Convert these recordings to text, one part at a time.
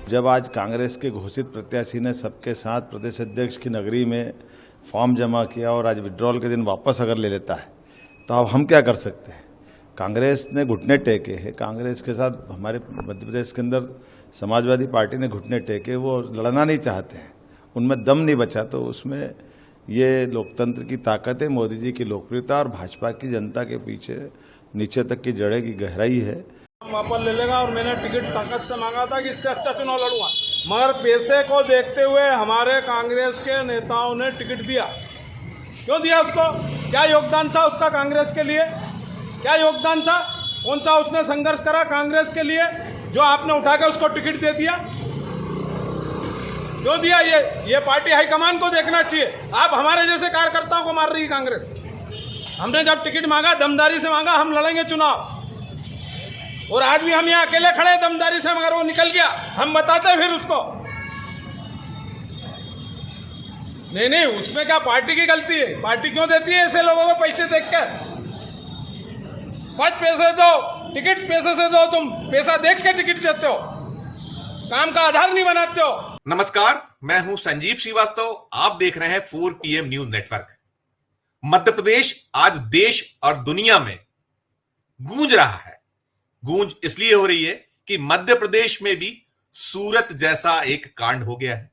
जब आज कांग्रेस के घोषित प्रत्याशी ने सबके साथ प्रदेश अध्यक्ष की नगरी में फॉर्म जमा किया और आज विड्रॉल के दिन वापस अगर ले लेता है तो अब हम क्या कर सकते हैं। कांग्रेस ने घुटने टेके हैं, कांग्रेस के साथ हमारे मध्य प्रदेश के अंदर समाजवादी पार्टी ने घुटने टेके, वो लड़ना नहीं चाहते हैं, उनमें दम नहीं बचा। तो उसमें ये लोकतंत्र की ताकत है, मोदी जी की लोकप्रियता और भाजपा की जनता के पीछे नीचे तक की जड़ें की गहराई है। वापस ले लेगा और मैंने टिकट ताकत से मांगा था कि इससे अच्छा चुनाव लड़ूंगा, मगर पैसे को देखते हुए हमारे कांग्रेस के नेताओं ने टिकट दिया। क्यों दिया उसको? क्या योगदान था उसका कांग्रेस के लिए? क्या योगदान था? कौन सा उसने संघर्ष करा कांग्रेस के लिए जो आपने उठा के उसको टिकट दे दिया? क्यों दिया? ये पार्टी हाईकमान को देखना चाहिए। आप हमारे जैसे कार्यकर्ताओं को मार रही है कांग्रेस। हमने जब टिकट मांगा दमदारी से मांगा, हम लड़ेंगे चुनाव, और आज भी हम यहाँ अकेले खड़े दमदारी से, मगर वो निकल गया, हम बताते फिर उसको। नहीं, उसमें क्या पार्टी की गलती है? पार्टी क्यों देती है ऐसे लोगों को पैसे देखकर? बस पैसे दो, टिकट पैसे से दो, तुम पैसा देख के टिकट देते हो, काम का आधार नहीं बनाते हो। नमस्कार, मैं हूं संजीव श्रीवास्तव, आप देख रहे हैं 4 PM news network. Madhya Pradesh आज देश और दुनिया में गूंज रहा है। गूंज इसलिए हो रही है कि मध्य प्रदेश में भी सूरत जैसा एक कांड हो गया है।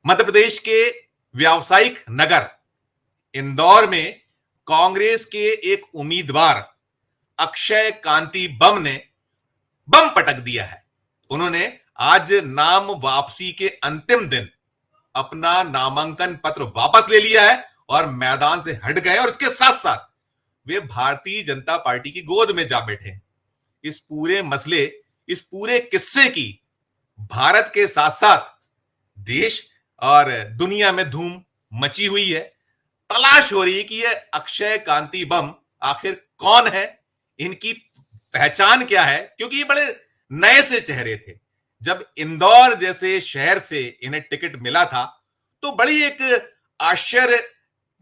मध्य प्रदेश के व्यावसायिक नगर इंदौर में कांग्रेस के एक उम्मीदवार अक्षय कांति बम ने बम पटक दिया है। उन्होंने आज नाम वापसी के अंतिम दिन अपना नामांकन पत्र वापस ले लिया है और मैदान से हट गए, और इसके साथ साथ वे भारतीय जनता पार्टी की गोद में जा बैठे हैं। इस पूरे मसले, इस पूरे किस्से की भारत के साथ साथ देश और दुनिया में धूम मची हुई है। तलाश हो रही है कि यह अक्षय कांति बम आखिर कौन है, इनकी पहचान क्या है, क्योंकि ये बड़े नए से चेहरे थे। जब इंदौर जैसे शहर से इन्हें टिकट मिला था तो बड़ी एक आश्चर्य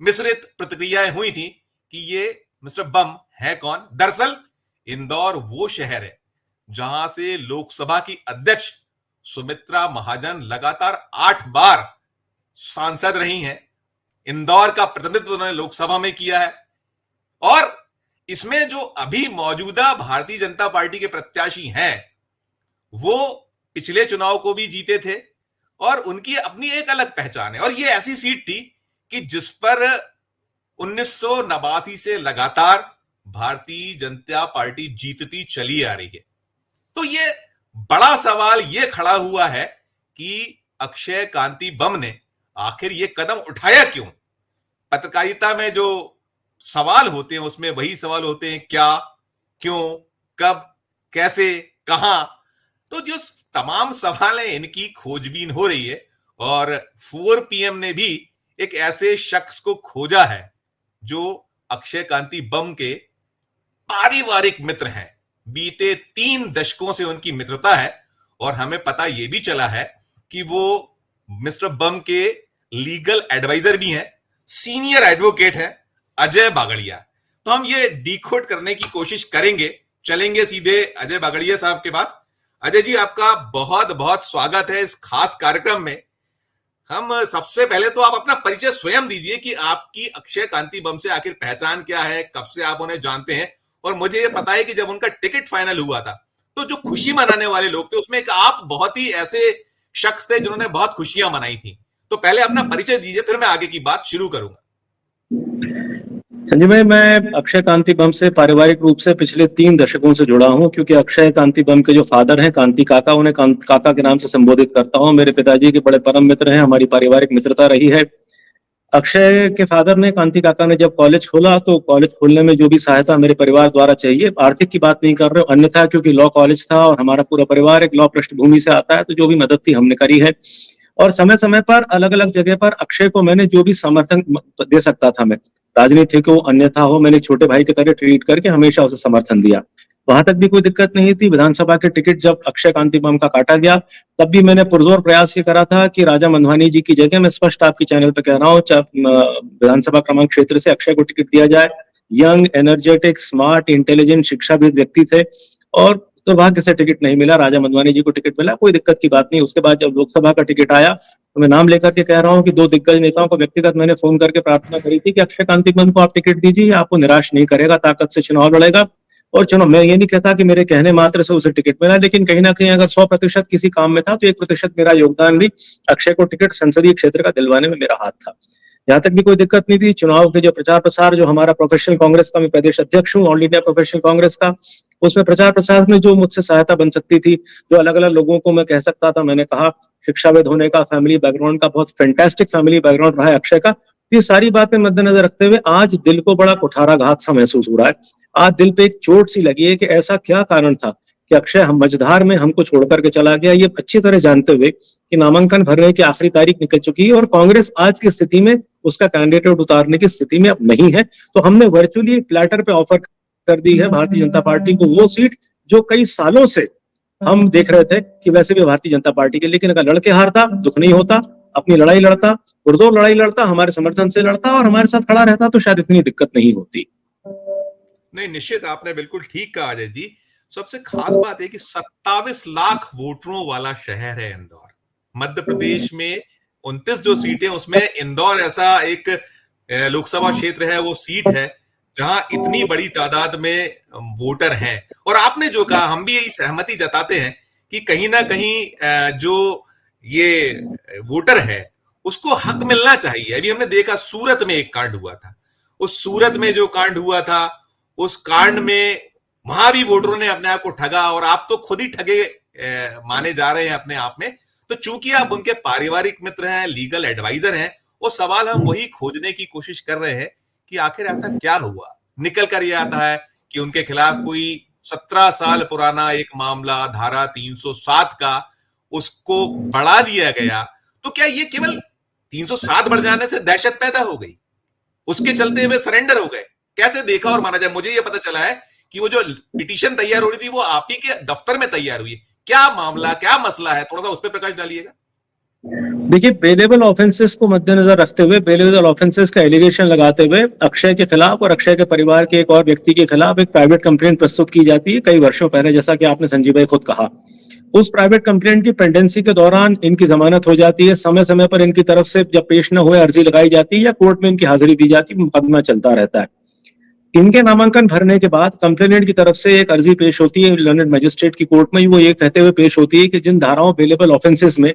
मिश्रित प्रतिक्रियाएं हुई थी कि ये मिस्टर बम है कौन। दरअसल इंदौर वो शहर है जहां से लोकसभा की अध्यक्ष सुमित्रा महाजन लगातार 8 बार सांसद रही हैं। इंदौर का प्रतिनिधित्व उन्होंने लोकसभा में किया है, और इसमें जो अभी मौजूदा भारतीय जनता पार्टी के प्रत्याशी हैं वो पिछले चुनाव को भी जीते थे और उनकी अपनी एक अलग पहचान है। और ये ऐसी सीट थी कि जिस पर 1989 से लगातार भारतीय जनता पार्टी जीतती चली आ रही है। तो ये बड़ा सवाल ये खड़ा हुआ है कि अक्षय कांति बम ने आखिर ये कदम उठाया क्यों। पत्रकारिता में जो सवाल होते हैं उसमें वही सवाल होते हैं, क्या, क्यों, कब, कैसे, कहां। तो जो तमाम सवाल हैं इनकी खोजबीन हो रही है, और 4 PM ने भी एक ऐसे शख्स को खोजा है जो अक्षय कांति बम के पारिवारिक मित्र हैं। बीते 3 दशकों से उनकी मित्रता है, और हमें पता यह भी चला है कि वो मिस्टर बम के लीगल एडवाइजर भी हैं, सीनियर एडवोकेट हैं अजय बागड़िया। तो हम ये डिकोड करने की कोशिश करेंगे। चलेंगे सीधे अजय बागड़िया साहब के पास। अजय जी, आपका बहुत बहुत स्वागत है इस खास कार्यक्रम में। हम सबसे पहले तो आप अपना परिचय स्वयं दीजिए कि आपकी अक्षय कांति बम से आखिर पहचान क्या है, कब से आप उन्हें जानते हैं। और मुझे ये पता है कि जब उनका टिकट फाइनल हुआ था तो जो खुशी मनाने वाले लोग थे उसमें एक आप बहुत ही ऐसे शख्स थे जिन्होंने बहुत खुशियां मनाई थी। तो पहले अपना परिचय दीजिए, फिर मैं आगे की बात शुरू करूंगा। संजय भाई, मैं अक्षय कांति बम से पारिवारिक रूप से पिछले 3 दशकों से जुड़ा हूं, क्योंकि अक्षय कांति बम के जो फादर हैं कांति काका, उन्हें काका के नाम से संबोधित करता हूं। मेरे पिताजी के बड़े परम मित्र हैं, हमारी पारिवारिक मित्रता रही है। अक्षय के फादर ने, कांति काका ने, जब कॉलेज खोला तो कॉलेज खोलने में जो भी सहायता मेरे परिवार द्वारा चाहिए, आर्थिक की बात नहीं कर रहे हो, अन्यथा क्योंकि लॉ कॉलेज था और हमारा पूरा परिवार एक लॉ पृष्ठभूमि से आता है, तो जो भी मदद थी हमने करी है। और समय समय पर अलग अलग जगह पर अक्षय को मैंने जो भी समर्थन दे सकता था, मैं राजनीतिक हो अन्यथा हो, मैंने छोटे भाई की तरह ट्रीट करके हमेशा उसे समर्थन दिया। वहां तक भी कोई दिक्कत नहीं थी। विधानसभा के टिकट जब अक्षय कांति बम का काटा गया तब भी मैंने पुरजोर प्रयास ये करा था कि राजा मंधवानी जी की जगह, मैं स्पष्ट आपकी चैनल पे कह रहा हूँ, विधानसभा क्रमांक क्षेत्र से अक्षय को टिकट दिया जाए। यंग, एनर्जेटिक, स्मार्ट, इंटेलिजेंट, शिक्षाविद व्यक्ति थे और दुर्भाग्य से टिकट नहीं मिला, राजा मधवानी जी को टिकट मिला, कोई दिक्कत की बात नहीं। उसके बाद जब लोकसभा का टिकट आया तो मैं नाम लेकर के कह रहा हूं कि 2 दिग्गज नेताओं को व्यक्तिगत मैंने फोन करके प्रार्थना करी थी कि अक्षय कांति बंद को आप टिकट दीजिए, आपको निराश नहीं करेगा, ताकत से चुनाव लड़ेगा। और चुनाव, मैं ये नहीं कहता कि मेरे कहने मात्र से उसे टिकट मिला, लेकिन कहीं ना कहीं अगर 100% किसी काम में था तो 1% मेरा योगदान भी अक्षय को टिकट संसदीय क्षेत्र का दिलवाने में मेरा हाथ था। यहाँ तक भी कोई दिक्कत नहीं थी। चुनाव के जो प्रचार प्रसार, जो हमारा प्रोफेशनल कांग्रेस का, मैं प्रदेश अध्यक्ष हूँ ऑल इंडिया प्रोफेशनल कांग्रेस का, उसमें प्रचार प्रसार में जो मुझसे सहायता बन सकती थी, जो अलग अलग लोगों को मैं कह सकता था, मैंने कहा शिक्षाविद होने का, फैमिली बैकग्राउंड का, बहुत फैंटास्टिक फैमिली बैकग्राउंड रहा है अक्षय का। ये सारी बातें मद्देनजर रखते हुए आज दिल को बड़ा कुठाराघात सा महसूस हो रहा है। आज दिल पे एक चोट सी लगी है कि ऐसा क्या कारण था कि अक्षय हम मझधार में हमको छोड़ करके चला गया, ये अच्छी तरह जानते हुए कि नामांकन भरने की आखिरी तारीख निकल चुकी है और कांग्रेस आज की स्थिति में उसका कैंडिडेट उतारने की स्थिति में अब नहीं है। तो हमने वर्चुअली प्लेटर पे ऑफर कर दी है भारतीय जनता पार्टी को वो सीट जो कई सालों से हम देख रहे थे कि वैसे भी भारतीय जनता पार्टी के, लेकिन अगर लड़के हारता दुख नहीं होता, अपनी लड़ाई लड़ता, पुरजोर लड़ाई लड़ता, हमारे समर्थन से लड़ता और हमारे साथ खड़ा रहता तो शायद इतनी दिक्कत नहीं होती। नहीं, निश्चित आपने बिल्कुल ठीक कहा अजय जी। सबसे खास बात है कि 27 लाख वोटरों वाला शहर है इंदौर। मध्य प्रदेश में 29 जो सीटें, उसमें इंदौर ऐसा एक लोकसभा क्षेत्र है, वो सीट है जहां इतनी बड़ी तादाद में वोटर हैं। और आपने जो कहा, हम भी यही सहमति जताते हैं कि कहीं ना कहीं जो ये वोटर है उसको हक मिलना चाहिए। अभी हमने देखा सूरत में एक कांड हुआ था, उस सूरत में जो कांड हुआ था, उस कांड में वहां भी वोटरों ने अपने आप को ठगा, और आप तो खुद ही ठगे माने जा रहे हैं अपने आप में। तो चूंकि आप उनके पारिवारिक मित्र हैं, लीगल एडवाइजर हैं, वो सवाल हम वही खोजने की कोशिश कर रहे हैं कि आखिर ऐसा क्या हुआ। निकल कर यह आता है कि उनके खिलाफ कोई 17 साल पुराना एक मामला, धारा 307 का, उसको बढ़ा दिया गया। तो क्या ये केवल 307 बढ़ जाने से दहशत पैदा हो गई, उसके चलते हुए सरेंडर हो गए? कैसे देखा और माना जाए? मुझे ये पता चला है कि वो जो पिटीशन तैयार हो रही थी वो आप ही के दफ्तर में तैयार हुई है। क्या मामला, क्या मसला है, थोड़ा सा उस पर प्रकाश डालिएगा। देखिए, बेलेबल ऑफेंसेस को मद्देनजर रखते हुए, बेलेबल ऑफेंसेस का एलिगेशन लगाते हुए अक्षय के खिलाफ और अक्षय के परिवार के एक और व्यक्ति के खिलाफ एक प्राइवेट कंप्लेंट प्रस्तुत की जाती है कई वर्षों पहले, जैसा कि आपने संजीव भाई खुद कहा। उस प्राइवेट कंप्लेंट की पेंडेंसी के दौरान इनकी जमानत हो जाती है, समय समय पर इनकी तरफ से जब पेश न हुए अर्जी लगाई जाती है या कोर्ट में इनकी हाजिरी दी जाती है, मुकदमा चलता रहता है। इनके नामांकन भरने के बाद कंप्लेनेंट की तरफ से एक अर्जी पेश होती है लर्नेड मजिस्ट्रेट की कोर्ट में। वो ये कहते हुए पेश होती है कि जिन धाराओं बेलेबल ऑफेंसेस में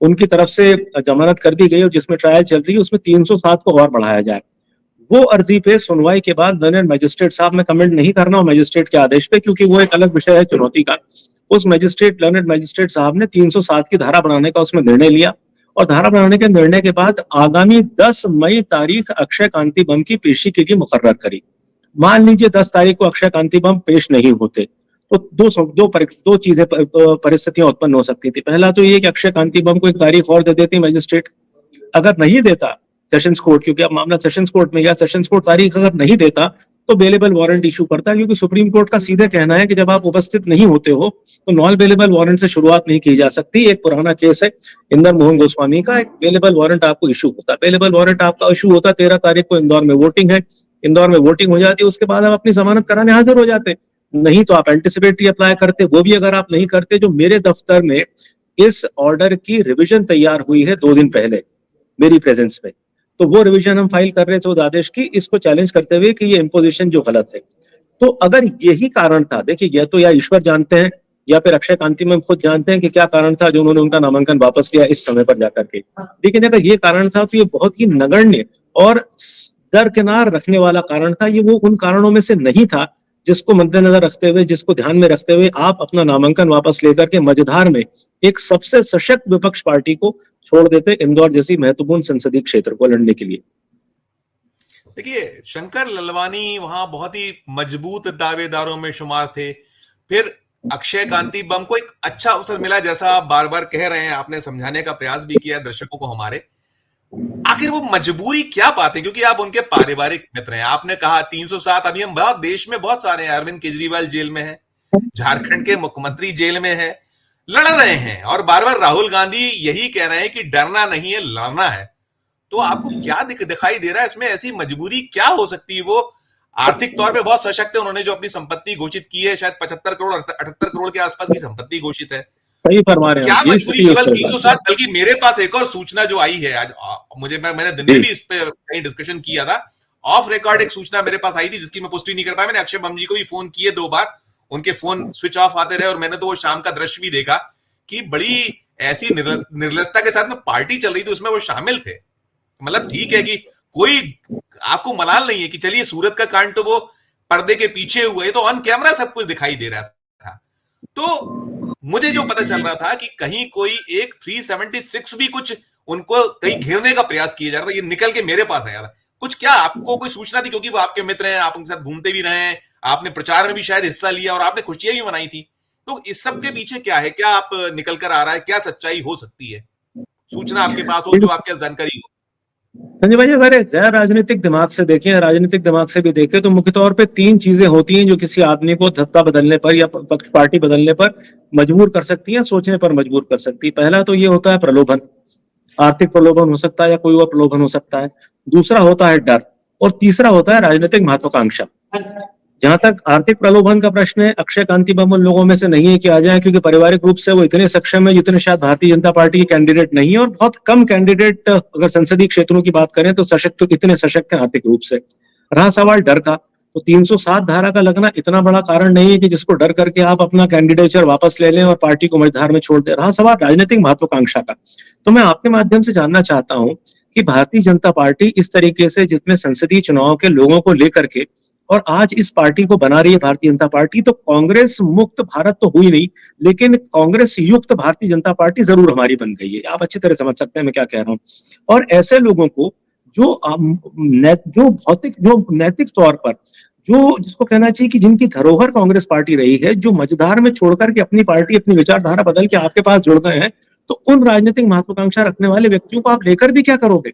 उनकी तरफ से जमानत कर दी गई और जिसमें ट्रायल चल रही है, उसमें 307 को और बढ़ाया जाए। वो अर्जी पे सुनवाई के बाद लर्नेड मजिस्ट्रेट साहब, मैं कमेंट नहीं करना हूं मजिस्ट्रेट के आदेश पे क्योंकि वो एक अलग विषय है चुनौती का, उस मजिस्ट्रेट, लर्नेड मजिस्ट्रेट साहब ने 307 की धारा बढ़ाने का उसमें निर्णय लिया। और धारा बढ़ाने के निर्णय के बाद आगामी 10 मई तारीख अक्षय कांति बम की पेशी के लिए मुकर्रर करी। मान लीजिए 10 तारीख को अक्षय कांति बम पेश नहीं होते तो दो चीजें, परिस्थितियां उत्पन्न हो सकती थी। पहला तो ये कि अक्षय कांति बम को एक तारीख और दे देती मजिस्ट्रेट, अगर नहीं देता सेशंस कोर्ट, क्योंकि अब मामला सेशंस कोर्ट में, या सेशंस कोर्ट तारीख अगर नहीं देता तो बेलेबल वारंट इशू करता, क्योंकि सुप्रीम कोर्ट का सीधे कहना है कि जब आप उपस्थित नहीं होते हो तो नॉन बेलेबल वारंट से शुरुआत नहीं की जा सकती। एक पुराना केस है इंदर मोहन गोस्वामी का, एक बेलेबल वारंट आपको इशू होता, बेलेबल वारंट आपका इशू होता। 13 तारीख को इंदौर में वोटिंग है, इंदौर में वोटिंग हो जाती है, उसके बाद आप अपनी जमानत कराने हाजिर हो जाते। नहीं तो आप एंटिसिपेटरी अप्लाई करते, वो भी अगर आप नहीं करते। जो मेरे दफ्तर में इस ऑर्डर की रिवीजन तैयार हुई है 2 दिन पहले मेरी प्रेजेंस में, तो वो रिवीजन हम फाइल कर रहे थे उस आदेश की, इसको चैलेंज करते हुए कि ये इंपोजिशन जो गलत है। तो अगर यही कारण था, देखिए ये तो या ईश्वर जानते हैं या फिर अक्षय कांति में खुद जानते हैं कि क्या कारण था जो उन्होंने उनका नामांकन वापस लिया इस समय पर जाकर के। लेकिन अगर ये कारण था तो ये बहुत ही नगण्य और दरकिनार रखने वाला कारण था। ये वो उन कारणों में से नहीं था जिसको मद्देनजर रखते हुए, जिसको ध्यान में रखते हुए आप अपना नामांकन वापस लेकर के मझधार में एक सबसे सशक्त विपक्ष पार्टी को छोड़ देते इंदौर जैसी महत्वपूर्ण संसदीय क्षेत्र को लड़ने के लिए। देखिए, शंकर ललवानी वहां बहुत ही मजबूत दावेदारों में शुमार थे। फिर अक्षय कांति बम को एक अच्छा अवसर मिला, जैसा आप बार बार कह रहे हैं, आपने समझाने का प्रयास भी किया दर्शकों को हमारे। आखिर वो मजबूरी क्या पाते, क्योंकि आप उनके पारिवारिक मित्र हैं। आपने कहा 307, अभी हम बहुत देश में बहुत सारे हैं, अरविंद केजरीवाल जेल में है, झारखंड के मुख्यमंत्री जेल में है, लड़ रहे हैं, और बार बार राहुल गांधी यही कह रहे हैं कि डरना नहीं है, लड़ना है। तो आपको क्या दिखाई दे रहा है इसमें? ऐसी मजबूरी क्या हो सकती है? वो आर्थिक तौर पे बहुत सशक्त है। उन्होंने जो अपनी संपत्ति घोषित की है, शायद 75 करोड़ 78 करोड़ के आसपास की संपत्ति घोषित है। सही तो फरमा रहे हैं क्या आप, ये मजबूरी स्थिति है केवल सर। 307? बल्कि मेरे पास एक और सूचना जो आई है आज, मैंने दिन में भी इस पे कहीं डिस्कशन किया था, ऑफ रिकॉर्ड एक सूचना मेरे पास आई थी जिसकी मैं पुष्टि नहीं कर पाया। मैंने अक्षय बम जी को भी फोन किए 2 बार, उनके फोन स्विच ऑफ आते रहे, और मैंने तो वो शाम का दृश्य भी देखा कि बड़ी ऐसी निर्लजता के साथ में पार्टी चल रही थी, उसमें वो शामिल थे। मतलब ठीक है कि कोई आपको मलाल नहीं है कि चलिए सूरत का कांड तो वो पर्दे के पीछे हुए, तो ऑन कैमरा सब कुछ दिखाई दे रहा था। तो मुझे जो पता चल रहा था कि कहीं कोई एक 376 भी कुछ उनको कहीं घेरने का प्रयास किया जा रहा था, ये निकल के मेरे पास आया था। कुछ क्या आपको कोई सूचना थी? क्योंकि वो आपके मित्र हैं, आप उनके साथ घूमते भी रहे हैं, आपने प्रचार में भी शायद हिस्सा लिया और आपने खुशियां भी मनाई थी। तो इस सब के पीछे क्या है? क्या आप निकल कर आ रहा है? क्या सच्चाई हो सकती है? सूचना आपके पास हो, जो आपके जानकारी हो। संजय भाई, अगर गैर राजनीतिक दिमाग से देखें, राजनीतिक दिमाग से भी देखें, तो मुख्य तौर पे 3 चीजें होती हैं जो किसी आदमी को सत्ता बदलने पर या पक्ष पार्टी बदलने पर मजबूर कर सकती हैं, सोचने पर मजबूर कर सकती है। पहला तो ये होता है प्रलोभन, आर्थिक प्रलोभन हो सकता है या कोई और प्रलोभन हो सकता है। दूसरा होता है डर, और तीसरा होता है राजनीतिक महत्वाकांक्षा। जहां तक आर्थिक प्रलोभन का प्रश्न है, अक्षय कांति बम उन लोगों में से नहीं है कि आ जाए, क्योंकि पारिवारिक रूप से वो इतने सक्षम है जितने शायद भारतीय जनता पार्टी के कैंडिडेट नहीं है, और बहुत कम कैंडिडेट अगर संसदीय क्षेत्रों की बात करें तो सशक्त, इतने सशक्त हैं आर्थिक रूप से। रहा सवाल डर का, तो 307 धारा का लगना इतना बड़ा कारण नहीं है कि जिसको डर करके आप अपना कैंडिडेचर वापस ले लें और पार्टी को मझधार में छोड़ दें। रहा सवाल राजनीतिक महत्वाकांक्षा का, तो मैं आपके माध्यम से जानना चाहता हूं कि भारतीय जनता पार्टी इस तरीके से, जिसमें संसदीय चुनाव के लोगों को लेकर के और आज इस पार्टी को बना रही है भारतीय जनता पार्टी, तो कांग्रेस मुक्त भारत तो हुई नहीं, लेकिन कांग्रेस युक्त भारतीय जनता पार्टी जरूर हमारी बन गई है। आप अच्छी तरह समझ सकते हैं मैं क्या कह रहा हूं। और ऐसे लोगों को जो नैतिक तौर पर, जो जिसको कहना चाहिए कि जिनकी धरोहर कांग्रेस पार्टी रही है, जो मझधार में छोड़कर के अपनी पार्टी, अपनी विचारधारा बदल के आपके पास जुड़ गए हैं, तो उन राजनीतिक महत्वाकांक्षा रखने वाले व्यक्तियों को आप लेकर भी क्या करोगे?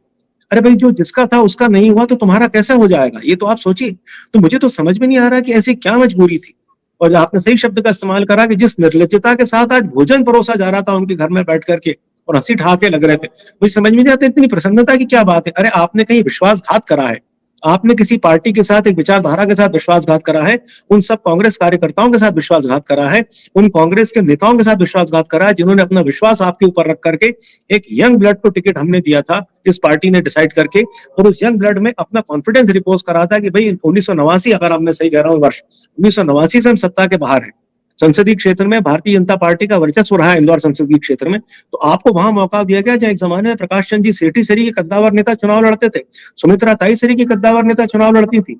अरे भाई, जो जिसका था उसका नहीं हुआ तो तुम्हारा कैसे हो जाएगा? ये तो आप सोचिए। तो मुझे तो समझ में नहीं आ रहा कि ऐसी क्या मजबूरी थी। और आपने सही शब्द का इस्तेमाल करा कि जिस निर्लज्जता के साथ आज भोजन परोसा जा रहा था उनके घर में बैठ करके और हंसी ठहाके लग रहे थे, मुझे समझ में नहीं आता इतनी प्रसन्नता की क्या बात है। अरे आपने कहीं विश्वासघात करा है, आपने किसी पार्टी के साथ, एक विचारधारा के साथ विश्वासघात करा है, उन सब कांग्रेस कार्यकर्ताओं के साथ विश्वासघात करा है, उन कांग्रेस के नेताओं के साथ विश्वासघात करा है जिन्होंने अपना विश्वास आपके ऊपर रख करके एक यंग ब्लड को टिकट हमने दिया था इस पार्टी ने डिसाइड करके, और उस यंग ब्लड में अपना कॉन्फिडेंस रिपोज करा था कि भाई 1989, अगर आपने सही कह रहा हूं वर्ष 1989 से हम सत्ता के बाहर हैं, संसदीय क्षेत्र में भारतीय जनता पार्टी का वर्चस्व रहा है इंदौर संसदीय क्षेत्र में, तो आपको वहां मौका दिया गया जहां एक जमाने में प्रकाश चंद जी सेठी सरी के कद्दावर नेता चुनाव लड़ते थे, सुमित्रा ताई सरी की कद्दावर नेता चुनाव लड़ती थी,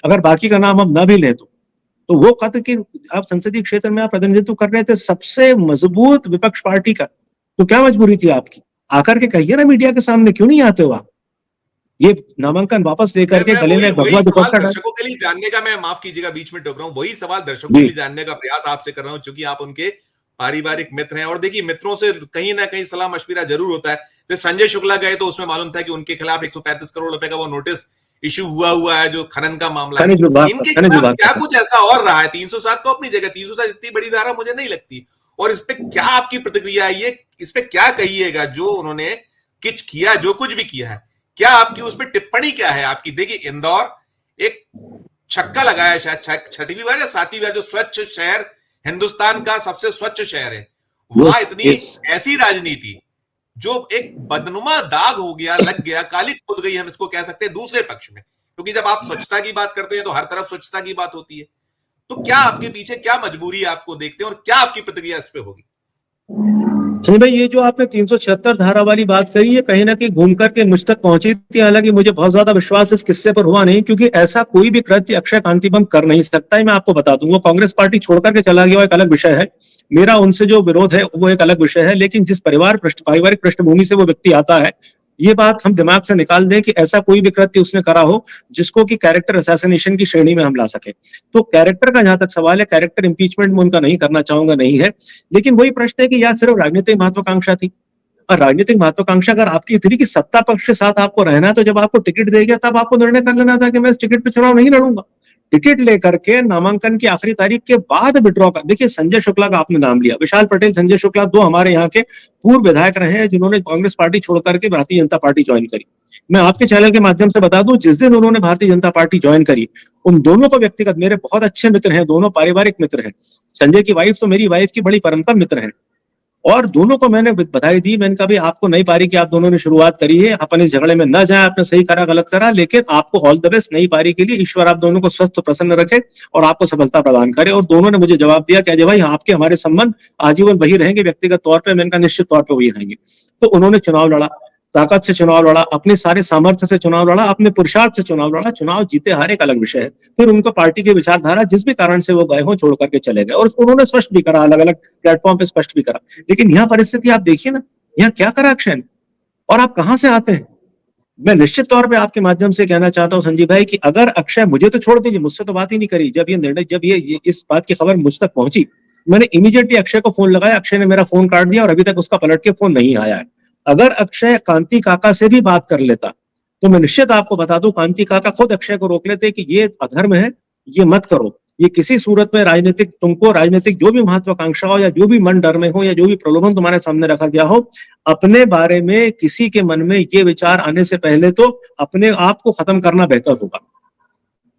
अगर बाकी का नाम हम न भी लें तो वो कद कि आप संसदीय क्षेत्र में आप प्रतिनिधित्व कर रहे थे सबसे मजबूत विपक्ष पार्टी का, तो क्या मजबूरी थी आपकी? आकर के कहिए ना मीडिया के सामने, क्यों नहीं आते हो आप? ये नामांकन वापस लेकर के गले में भगवा दुपट्टा, दर्शकों के लिए जानने का, मैं माफ कीजिएगा बीच में टोक रहा हूं, वही सवाल दर्शकों के लिए जानने का प्रयास आपसे कर रहा हूं, क्योंकि आप उनके पारिवारिक मित्र हैं। और देखिए, मित्रों से कहीं ना कहीं सलाह मशविरा जरूर होता है। तो संजय शुक्ला गए तो उसमें मालूम था कि उनके खिलाफ 135 करोड़ रुपए का वो नोटिस इश्यू हुआ है, जो खनन का मामला है। इनके खिलाफ क्या कुछ ऐसा और रहा है? 307 तो अपनी जगह, 307 इतनी बड़ी धारा मुझे नहीं लगती। और इस पे क्या आपकी प्रतिक्रिया है? इस पे क्या कहिएगा जो उन्होंने किच किया, जो कुछ भी किया है, क्या आपकी उस पर टिप्पणी क्या है आपकी? देखिए, इंदौर एक छक्का लगाया, शायद 6वीं बार या 7वीं बार, जो स्वच्छ शहर, हिंदुस्तान का सबसे स्वच्छ शहर है, वहां इतनी ऐसी राजनीति जो एक बदनुमा दाग हो गया, लग गया, काली खुद गई, हम इसको कह सकते हैं दूसरे पक्ष में, क्योंकि जब आप स्वच्छता की बात करते हैं तो हर तरफ स्वच्छता की बात होती है। तो क्या आपके पीछे क्या मजबूरी आपको देखते हैं और क्या आपकी प्रतिक्रिया इस पे होगी? सुनिए भाई, ये जो आपने 376 धारा वाली बात करी है, कहीं ना कहीं घूम करके मुझ तक पहुंची थी। हालांकि मुझे बहुत ज्यादा विश्वास इस किस्से पर हुआ नहीं, क्योंकि ऐसा कोई भी कृत्य अक्षय कांति बम कर नहीं सकता है। मैं आपको बता दूं, वो कांग्रेस पार्टी छोड़ करके चला गया, एक अलग विषय है, मेरा उनसे जो विरोध है वो एक अलग विषय है। लेकिन जिस पारिवारिक पृष्ठभूमि से वो व्यक्ति आता है, ये बात हम दिमाग से निकाल दें कि ऐसा कोई भी कृत्य उसने करा हो जिसको कि कैरेक्टर असैसिनेशन की श्रेणी में हम ला सके। तो कैरेक्टर का जहां तक सवाल है, कैरेक्टर इंपीचमेंट में उनका नहीं करना चाहूंगा, नहीं है। लेकिन वही प्रश्न है कि या सिर्फ राजनीतिक महत्वाकांक्षा थी? और राजनीतिक महत्वाकांक्षा अगर आपकी इतनी कि सत्ता पक्ष के साथ आपको रहना है, तो जब आपको टिकट देगा तब आपको निर्णय कर लेना था कि मैं इस टिकट पे चुनाव नहीं लड़ूंगा। टिकट लेकर के नामांकन की आखिरी तारीख के बाद विड्रॉ कर, देखिए संजय शुक्ला का आपने नाम लिया, विशाल पटेल, संजय शुक्ला, दो हमारे यहाँ के पूर्व विधायक रहे हैं जिन्होंने कांग्रेस पार्टी छोड़ करके भारतीय जनता पार्टी ज्वाइन करी। मैं आपके चैनल के माध्यम से बता दूं, जिस दिन उन्होंने भारतीय जनता पार्टी ज्वाइन करी, उन दोनों को व्यक्तिगत, मेरे बहुत अच्छे मित्र हैं, दोनों पारिवारिक मित्र हैं। संजय की वाइफ तो मेरी वाइफ की बड़ी परमपम मित्र है, और दोनों को मैंने बधाई दी। मैंने कहा भाई आपको नई पारी की आप दोनों ने शुरुआत करी है, अपन इस झगड़े में न जाए, आपने सही करा गलत करा, लेकिन आपको ऑल द बेस्ट नई पारी के लिए, ईश्वर आप दोनों को स्वस्थ प्रसन्न रखे और आपको सफलता प्रदान करे। और दोनों ने मुझे जवाब दिया कि अजय भाई आपके हमारे संबंध आजीवन वही रहेंगे, व्यक्तिगत तौर पर मैंने कहा निश्चित तौर पर वही रहेंगे। तो उन्होंने चुनाव लड़ा, ताकत से चुनाव लड़ा, अपने सारे सामर्थ्य से चुनाव लड़ा, अपने पुरुषार्थ से चुनाव लड़ा। चुनाव जीते हारे एक अलग विषय है, फिर उनको पार्टी की विचारधारा जिस भी कारण से वो गए हो छोड़ करके चले गए, और उन्होंने स्पष्ट भी करा, अलग अलग प्लेटफॉर्म पे स्पष्ट भी करा। लेकिन यहाँ परिस्थिति आप देखिए ना, यहाँ क्या करा अक्षय ने, और आप कहां से आते हैं। मैं निश्चित तौर पर आपके माध्यम से कहना चाहता हूं संजीव भाई कि अगर अक्षय, मुझे तो छोड़ दीजिए, मुझसे तो बात ही नहीं करी, जब ये निर्णय, जब ये इस बात की खबर मुझ तक पहुंची, मैंने इमीडिएटली अक्षय को फोन लगाया, अक्षय ने मेरा फोन काट दिया और अभी तक उसका पलट के फोन नहीं आया है। अगर अक्षय कांति काका से भी बात कर लेता तो मैं निश्चित आपको बता दूं, कांति काका खुद अक्षय को रोक लेते कि ये अधर्म है, ये मत करो, ये किसी सूरत में राजनीतिक, तुमको राजनीतिक जो भी महत्वाकांक्षा हो या जो भी मन डर में हो या जो भी प्रलोभन तुम्हारे सामने रखा गया हो, अपने बारे में किसी के मन में ये विचार आने से पहले तो अपने आप को खत्म करना बेहतर होगा।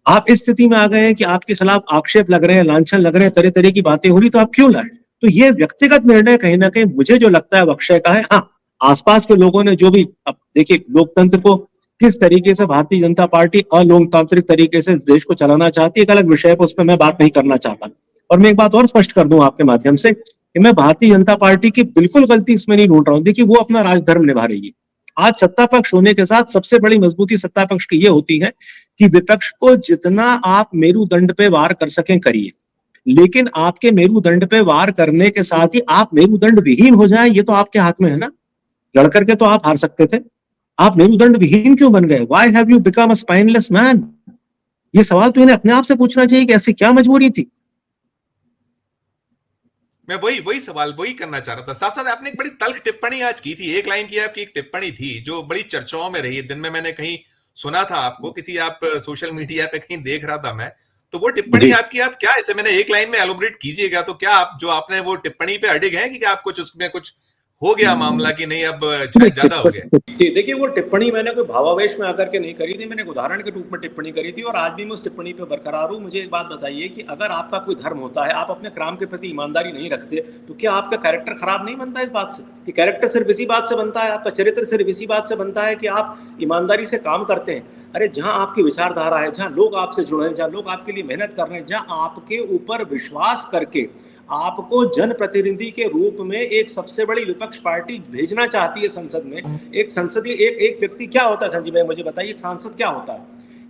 आप इस स्थिति में आ गए हैं कि आपके खिलाफ आक्षेप लग रहे हैं, लांछन लग रहे हैं, तरह तरह की बातें हो रही, तो आप क्यों लाए। तो ये व्यक्तिगत निर्णय कहीं ना कहीं मुझे जो लगता है अक्षय का है। हाँ, आसपास के लोगों ने जो भी, अब देखिए लोकतंत्र को किस तरीके से भारतीय जनता पार्टी अलोकतांत्रिक तरीके से देश को चलाना चाहती है एक अलग विषय पर, उस पर मैं बात नहीं करना चाहता। और मैं एक बात और स्पष्ट कर दूं आपके माध्यम से कि मैं भारतीय जनता पार्टी की बिल्कुल गलती इसमें नहीं ढूंढ रहा हूं। देखिए वो अपना राजधर्म निभा रही है। आज सत्ता पक्ष होने के साथ सबसे बड़ी मजबूती सत्ता पक्ष की यह होती है कि विपक्ष को जितना आप मेरुदंड पे वार कर सकें करिए, लेकिन आपके मेरुदंड पे वार करने के साथ ही आप मेरुदंड विहीन हो जाए, ये तो आपके हाथ में है ना। लड़कर के तो आप हार सकते थे, आप मेरुदंड विहीन क्यों बन गए? Why have you become a spineless man? ये सवाल तो इन्हें अपने आप से पूछना चाहिए कि ऐसी क्या मजबूरी थी। मैं वही सवाल वही करना चाह रहा था। साथ साथ आपने एक बड़ी तल्ख टिप्पणी आज की थी, एक लाइन की आपकी एक टिप्पणी थी जो बड़ी चर्चाओं में रही। दिन में मैंने कहीं सुना था आपको, किसी आप सोशल मीडिया पे कहीं देख रहा था मैं, तो वो टिप्पणी आपकी, आप क्या इसे मैंने एक लाइन में एलोबरेट कीजिएगा, तो क्या आप जो आपने वो टिप्पणी पे अडिग है कि आप कुछ उसमें कुछ हो गया मामला कि नहीं, अब शायद ज्यादा हो गया? देखिए वो टिप्पणी मैंने कोई भावावेश में आकर के नहीं करी थी, मैंने एक उदाहरण के रूप में टिप्पणी करी थी और आज भी मैं उस टिप्पणी पे बरकरार हूँ। मुझे एक बात बताइए कि अगर आपका कोई धर्म होता है, आप अपने काम के प्रति ईमानदारी नहीं रखते, तो क्या आपका कैरेक्टर खराब नहीं बनता इस बात से? कि कैरेक्टर सिर्फ इसी बात से बनता है, आपका चरित्र सिर्फ इसी बात से बनता है कि आप ईमानदारी से काम करते हैं। अरे जहाँ आपकी विचारधारा है, जहाँ लोग आपसे जुड़े हैं, जहाँ लोग आपके लिए मेहनत कर रहे हैं, जहाँ आपके ऊपर विश्वास करके आपको जनप्रतिनिधि के रूप में एक सबसे बड़ी विपक्ष पार्टी भेजना चाहती है संसद में, एक संसदीय एक व्यक्ति क्या होता है संजीव भाई मुझे बताइए, एक सांसद क्या होता है?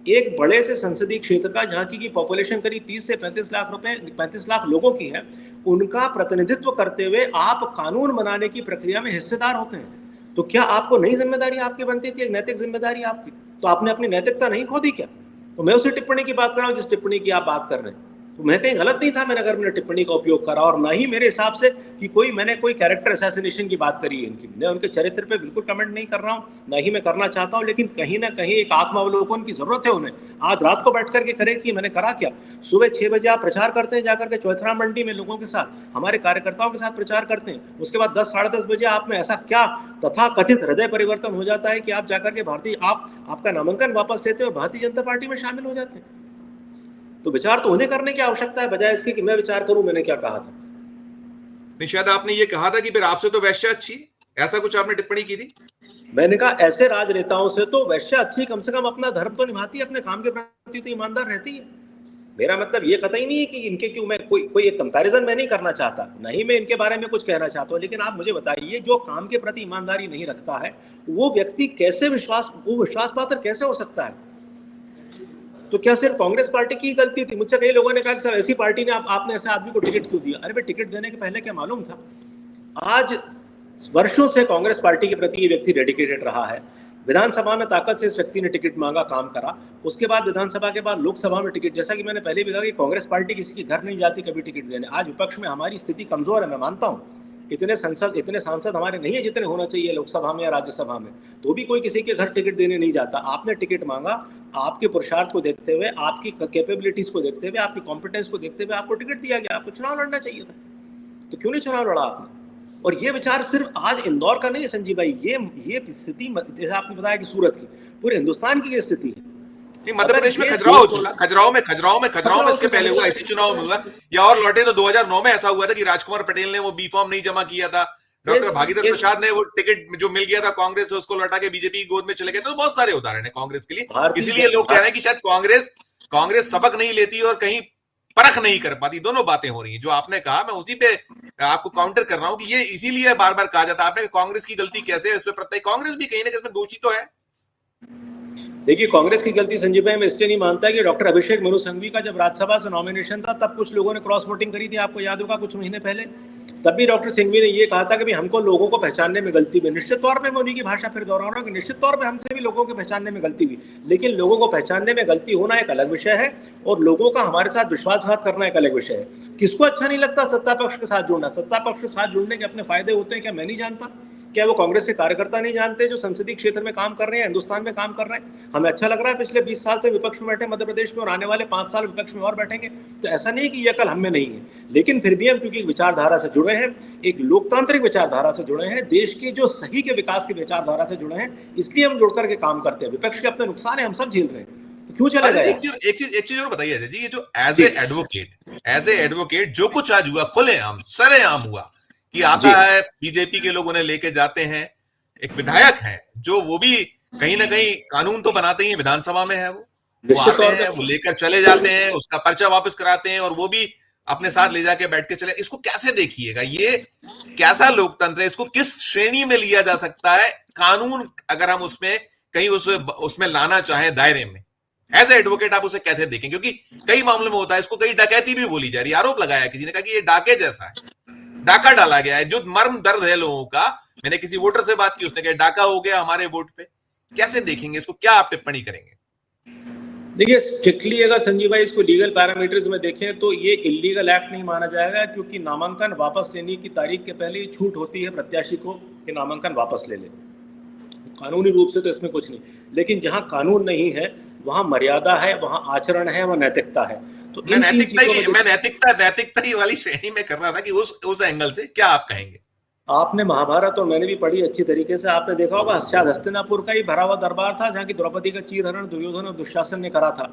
एक बड़े से संसदीय क्षेत्र का, जहाँ की पॉपुलेशन करीब 30 से 35 लाख लोगों की है, उनका प्रतिनिधित्व करते हुए आप कानून बनाने की प्रक्रिया में हिस्सेदार होते हैं। तो क्या आपको नई जिम्मेदारी आपकी बनती थी, एक नैतिक जिम्मेदारी आपकी? तो आपने अपनी नैतिकता नहीं खो दी क्या? तो मैं उसी टिप्पणी की बात कर रहा हूँ जिस टिप्पणी की आप बात कर रहे हैं। तो मैं कहीं गलत नहीं था मैंने अगर मैंने टिप्पणी का उपयोग करा, और ना ही मेरे हिसाब से कि मैंने कोई कैरेक्टर असैसिनेशन की बात करी है इनकी। मैं उनके चरित्र पे बिल्कुल कमेंट नहीं कर रहा हूँ, ना ही मैं करना चाहता हूँ, लेकिन कहीं ना कहीं एक आत्मावलोकन की जरूरत है उन्हें। आज रात को बैठ करके करे कि मैंने करा क्या। सुबह 6 बजे आप प्रचार करते हैं जाकर के चौथरा मंडी में लोगों के साथ, हमारे कार्यकर्ताओं के साथ प्रचार करते हैं। उसके बाद 10 साढ़े 10 बजे आप में ऐसा क्या तथा कथित हृदय परिवर्तन हो जाता है कि आप जाकर के आपका नामांकन वापस लेते हैं और भारतीय जनता पार्टी में शामिल हो जाते हैं। तो विचार तो उन्हें करने की आवश्यकता है, बजाय इसके कि मैं विचार करूं मैंने क्या कहा था। नहीं, शायद आपने ये कहा था कि फिर आपसे तो वैश्या अच्छी, ऐसा कुछ आपने टिप्पणी की थी। मैंने कहा ऐसे राजनेताओं से तो वैश्या अच्छी, कम से कम अपना धर्म तो निभाती है, अपने काम के प्रति तो ईमानदार रहती है। मेरा मतलब ये कतई नहीं है कि इनके क्यों मैं कोई एक कंपैरिजन मैं नहीं करना चाहता, नहीं मैं इनके बारे में कुछ कहना चाहता हूँ, लेकिन आप मुझे बताइए जो काम के प्रति ईमानदारी नहीं रखता है वो व्यक्ति कैसे विश्वास पात्र कैसे हो सकता है? तो क्या सिर्फ कांग्रेस पार्टी की गलती थी? मुझसे कई लोगों ने कहा कि सर ऐसी पार्टी ने आपने ऐसे आदमी को टिकट क्यों दिया? अरे भाई टिकट देने के पहले क्या मालूम था? आज वर्षों से कांग्रेस पार्टी के प्रति ये व्यक्ति डेडिकेटेड रहा है। विधानसभा में ताकत से इस व्यक्ति ने टिकट मांगा, काम करा, उसके बाद विधानसभा के बाद लोकसभा में टिकट, जैसा कि मैंने पहले भी कहा कि कांग्रेस पार्टी किसी के घर नहीं जाती कभी टिकट देने। आज विपक्ष में हमारी स्थिति कमजोर है, मैं मानता हूँ, इतने सांसद हमारे नहीं है जितने होना चाहिए लोकसभा में या राज्यसभा में, तो भी कोई किसी के घर टिकट देने नहीं जाता। आपने टिकट मांगा, आपके पुरुषार्थ को देखते हुए, आपकी कैपेबिलिटीज को देखते हुए, आपकी कॉम्पिटेंस को देखते हुए आपको टिकट दिया गया। आपको चुनाव लड़ना चाहिए था, तो क्यों नहीं चुनाव लड़ा आपने? और ये विचार सिर्फ आज इंदौर का नहीं है संजीव भाई, ये स्थिति जैसे आपने बताया कि सूरत की, पूरे हिंदुस्तान की ये स्थिति है। मध्य प्रदेश में खजुराहो में इसके पहले हुआ, इसी चुनाव में हुआ, या और लौटे तो 2009 में ऐसा हुआ था कि राजकुमार पटेल ने वो बी फॉर्म नहीं जमा किया था, डॉक्टर भागीरथ प्रसाद ने वो टिकट जो मिल गया था कांग्रेस से उसको लौटा के बीजेपी की गोद में चले गए। तो बहुत सारे उदाहरण है कांग्रेस के लिए। इसलिए लोग कह रहे हैं कि शायद कांग्रेस सबक नहीं लेती और कहीं परख नहीं कर पाती। दोनों बातें हो रही हैं। जो आपने कहा, मैं उसी पे आपको काउंटर कर रहा हूं कि ये इसीलिए बार बार कहा जाता है आपने कांग्रेस की गलती कैसे है, इसमें प्रत्येक कांग्रेस भी कहीं ना कहीं दोषी तो है। देखिए, कांग्रेस की गलती संजीव भाई मैं इसलिए नहीं मानता कि डॉक्टर अभिषेक मनु सिंघवी का जब राज्यसभा से नॉमिनेशन था तब कुछ लोगों ने क्रॉस वोटिंग करी थी, आपको याद होगा कुछ महीने पहले। तब भी डॉक्टर सिंघवी ने ये कहा था कि भाई हमको लोगों को पहचानने में गलती हुई। निश्चित तौर पे मैं उन्हीं की भाषा फिर दोहरा रहा हूं कि निश्चित तौर पे हमसे भी लोगों को पहचानने में गलती हुई, लेकिन लोगों को पहचानने में गलती होना एक अलग विषय है और लोगों का हमारे साथ विश्वासघात करना एक अलग विषय है। किसको अच्छा नहीं लगता सत्ता पक्ष के साथ जुड़ना? सत्ता पक्ष के साथ जुड़ने के अपने फायदे होते हैं, क्या मैं नहीं जानता? क्या वो कांग्रेस के कार्यकर्ता नहीं जानते जो संसदीय क्षेत्र में काम कर रहे हैं, हिंदुस्तान में काम कर रहे हैं? हमें अच्छा लग रहा है पिछले 20 साल से विपक्ष में बैठे मध्य प्रदेश में और आने वाले 5 साल विपक्ष में और बैठेंगे, तो ऐसा नहीं कि ये अकल हम में नहीं है। लेकिन फिर भी हम क्योंकि विचारधारा से जुड़े हैं, एक लोकतांत्रिक विचारधारा से जुड़े हैं, देश के जो सही के विकास की विचारधारा से जुड़े हैं, इसलिए हम जुड़कर के काम करते हैं। विपक्ष के अपने नुकसान है, हम सब झेल रहे हैं, तो क्यों चला जाए? एक चीज और बताइए अजय जी, ये जो एज ए एडवोकेट जो कुछ आज हुआ, खुलेआम सरेआम हुआ कि आता है बीजेपी के लोग उन्हें लेके जाते हैं, एक विधायक है जो वो भी कहीं ना कहीं कानून तो बनाते ही, विधानसभा में है वो आते हैं, वो लेकर चले जाते हैं, उसका पर्चा वापस कराते हैं और वो भी अपने साथ ले जाके बैठ के चले। इसको कैसे देखिएगा? ये कैसा लोकतंत्र है? इसको किस श्रेणी में लिया जा सकता है? कानून अगर हम उसमें कहीं उसमें लाना चाहें दायरे में, एज ए एडवोकेट आप उसे कैसे देखें? क्योंकि कई मामलों में होता है, इसको कई डकैती भी बोली जा रही है, आरोप लगाया किसी ने, कहा कि ये डाके जैसा है, डाका डाला गया है। जो मर्म दर्द है लोगों का, मैंने किसी वोटर से बात की, उसने कहा डाका हो गया हमारे वोट पे। कैसे देखेंगे इसको? क्या आप टिप्पणी करेंगे? देखिए, स्ट्रिक्टली अगर संजीव भाई इसको लीगल पैरामीटर्स में देखें तो ये इलीगल एक्ट नहीं माना जाएगा, क्योंकि नामांकन वापस लेने की तारीख के पहले ही छूट होती है प्रत्याशी को कि नामांकन वापस ले ले। कानूनी रूप से तो इसमें कुछ नहीं, लेकिन जहां कानून नहीं है वहां मर्यादा है, वहां आचरण है, वहां नैतिकता है। तो मैं नैतिकता ही वाली श्रेणी में कर रहा था कि उस एंगल से क्या आप कहेंगे? आपने महाभारत और मैंने भी पढ़ी अच्छी तरीके से, आपने देखा होगा शायद हस्तिनापुर का ही भरा हुआ दरबार था जहाँ की द्रौपदी का चीरहरण दुर्योधन और दुशासन ने करा था।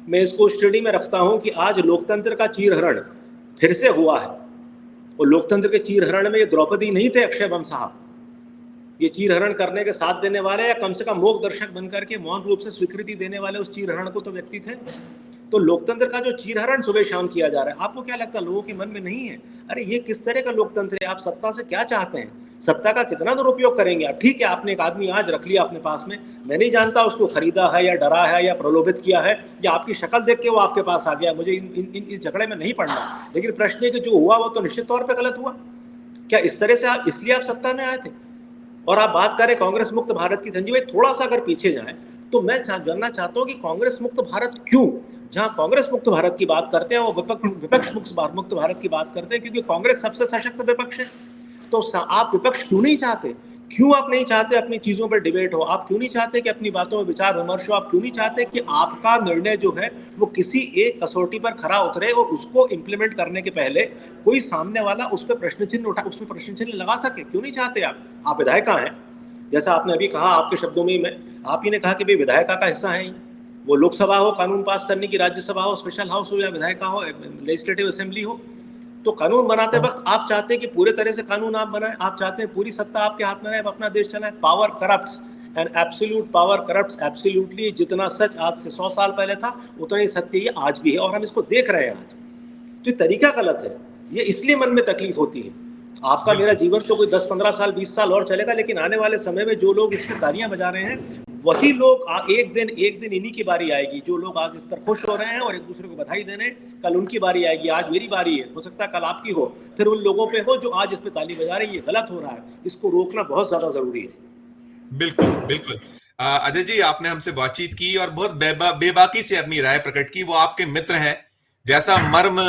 मैं इसको श्रेणी में रखता हूँ कि आज लोकतंत्र का चीरहरण फिर से हुआ है, और लोकतंत्र के चीरहरण में ये द्रौपदी नहीं थे अक्षय बम साहब, ये चीरहरण करने के साथ देने वाले या कम से कम मूक दर्शक बनकर के मौन रूप से स्वीकृति देने वाले उस चीरहरण को तो व्यक्ति थे। तो लोकतंत्र का जो चीरहरण सुबह शाम किया जा रहा है, आपको क्या लगता है लोगों के मन में नहीं है? अरे ये किस तरह का लोकतंत्र है? आप सत्ता से क्या चाहते हैं? सत्ता का कितना दुरुपयोग करेंगे आप? ठीक है, आपने एक आदमी आज रख लिया अपने पास में, मैं नहीं जानता उसको खरीदा है या डरा है या प्रलोभित किया है या आपकी शक्ल देख के वो आपके पास आ गया, मुझे इस झगड़े में नहीं पड़ना। लेकिन प्रश्न है कि जो हुआ वो तो निश्चित तौर पर गलत हुआ। क्या इस तरह से आप इसलिए आप सत्ता में आए थे? और आप बात करें कांग्रेस मुक्त भारत की, संजीव भाई थोड़ा सा अगर पीछे जाएं तो मैं जानना चाहता हूं कि कांग्रेस मुक्त भारत क्यों? जहां कांग्रेस मुक्त भारत की बात करते हैं वो विपक्ष मुक्त भारत की बात करते हैं, क्योंकि कांग्रेस सबसे सशक्त विपक्ष है। तो आप विपक्ष क्यों नहीं चाहते? क्यों आप नहीं चाहते अपनी चीजों पर डिबेट हो? आप क्यों नहीं चाहते कि अपनी बातों में विचार विमर्श हो? आप क्यों नहीं चाहते कि आपका निर्णय जो है वो किसी एक कसौटी पर खरा उतरे और उसको इंप्लीमेंट करने के पहले कोई सामने वाला उस पर प्रश्न चिन्ह लगा सके? क्यों नहीं चाहते आप विधायक हैं, जैसा आपने अभी कहा, आपके शब्दों में मैं आप ही ने कहा कि भाई विधायिका का हिस्सा है, वो लोकसभा हो कानून पास करने की, राज्यसभा हो, स्पेशल हाउस हो या विधायिका हो, लेजिस्लेटिव असेंबली हो, तो कानून बनाते वक्त आप चाहते हैं कि पूरे तरह से कानून आप बनाएं, आप चाहते हैं पूरी सत्ता आपके हाथ में रहे, अपना देश चलाएं। Power corrupts and absolute power corrupts absolutely. जितना सच आज से 100 साल पहले था उतना ही सत्य ये आज भी है, और हम इसको देख रहे हैं आज। तो ये तरीका गलत है, ये इसलिए मन में तकलीफ होती है। आपका मेरा जीवन तो कोई 10, 15 साल, 20 साल और चलेगा, लेकिन आने वाले समय में जो लोग इस पर तालियां बजा रहे हैं वही लोग एक दिन इन्हीं की बारी आएगी। जो लोग आज इस पर खुश हो रहे हैं और एक दूसरे को बधाई दे रहे हैं, कल उनकी बारी आएगी। आज मेरी बारी है, हो सकता है कल आपकी हो, फिर उन लोगों पे हो जो आज इस पे ताली बजा रहे हैं। ये गलत हो रहा है, इसको रोकना बहुत ज्यादा जरूरी है। बिल्कुल बिल्कुल। अजय जी, आपने हमसे बातचीत की और बहुत बेबाकी से अपनी राय प्रकट की। वो आपके मित्र हैं, जैसा मर्म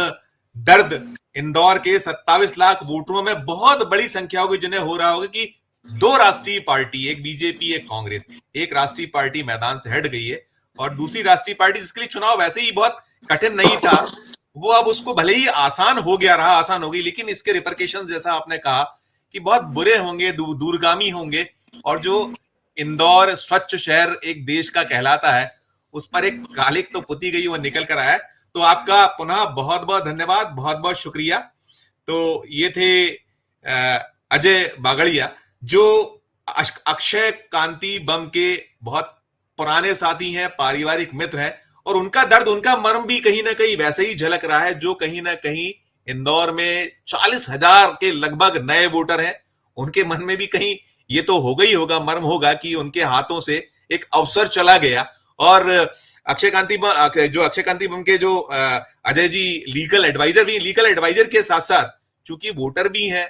दर्द इंदौर के 27 लाख वोटरों में बहुत बड़ी संख्या होगी, जिन्हें हो रहा होगा कि दो राष्ट्रीय पार्टी, एक बीजेपी एक कांग्रेस, एक राष्ट्रीय पार्टी मैदान से हट गई है और दूसरी राष्ट्रीय पार्टी जिसके लिए चुनाव वैसे ही बहुत कठिन नहीं था, वो अब उसको भले ही आसान हो गया रहा, आसान हो गई, लेकिन इसके रिपरकेशन जैसा आपने कहा कि बहुत बुरे होंगे, दूरगामी होंगे। और जो इंदौर स्वच्छ शहर एक देश का कहलाता है, उस पर एक कालिक तो पुती गई, वो निकल कर आया। तो आपका पुनः बहुत बहुत धन्यवाद, बहुत बहुत शुक्रिया। तो ये थे अजय बागड़िया, जो अक्षय कांति बम के बहुत पुराने साथी हैं, पारिवारिक मित्र हैं, और उनका दर्द, उनका मर्म भी कहीं ना कहीं वैसे ही झलक रहा है जो कहीं ना कहीं इंदौर में 40,000 के लगभग नए वोटर हैं, उनके मन में भी कहीं ये तो होगा ही होगा, मर्म होगा कि उनके हाथों से एक अवसर चला गया। और अक्षय कांति बम के जो अजय जी लीगल एडवाइजर के साथ साथ चूंकि वोटर भी हैं,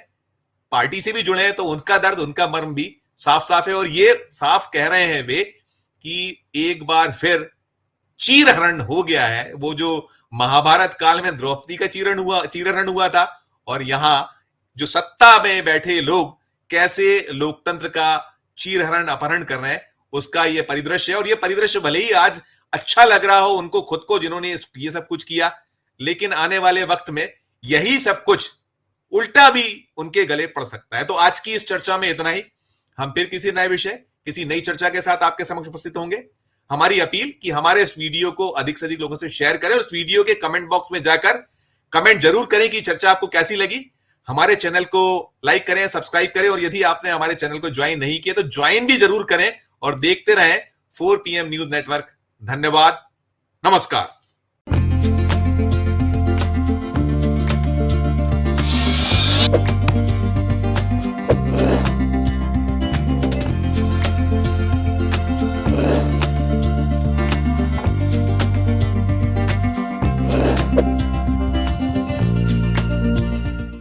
पार्टी से भी जुड़े हैं, तो उनका दर्द, उनका मर्म भी साफ साफ है। और ये साफ कह रहे हैं वे कि एक बार फिर चीरहरण हो गया है, वो जो महाभारत काल में द्रौपदी का चीरहरण हुआ था, और यहां जो सत्ता में बैठे लोग कैसे लोकतंत्र का चीरहरण अपहरण कर रहे हैं, उसका ये परिदृश्य है। और ये परिदृश्य भले ही आज अच्छा लग रहा हो उनको खुद को, जिन्होंने ये सब कुछ किया, लेकिन आने वाले वक्त में यही सब कुछ उल्टा भी उनके गले पड़ सकता है। तो आज की इस चर्चा में इतना ही। हम फिर किसी नए विषय, किसी नई चर्चा के साथ आपके समक्ष उपस्थित होंगे। हमारी अपील कि हमारे इस वीडियो को अधिक से अधिक लोगों से शेयर करें और इस वीडियो के कमेंट बॉक्स में जाकर कमेंट जरूर करें कि चर्चा आपको कैसी लगी। हमारे चैनल को लाइक करें, सब्सक्राइब करें, और यदि आपने हमारे चैनल को ज्वाइन नहीं किया तो ज्वाइन भी जरूर करें और देखते रहें 4 PM न्यूज नेटवर्क। धन्यवाद, नमस्कार।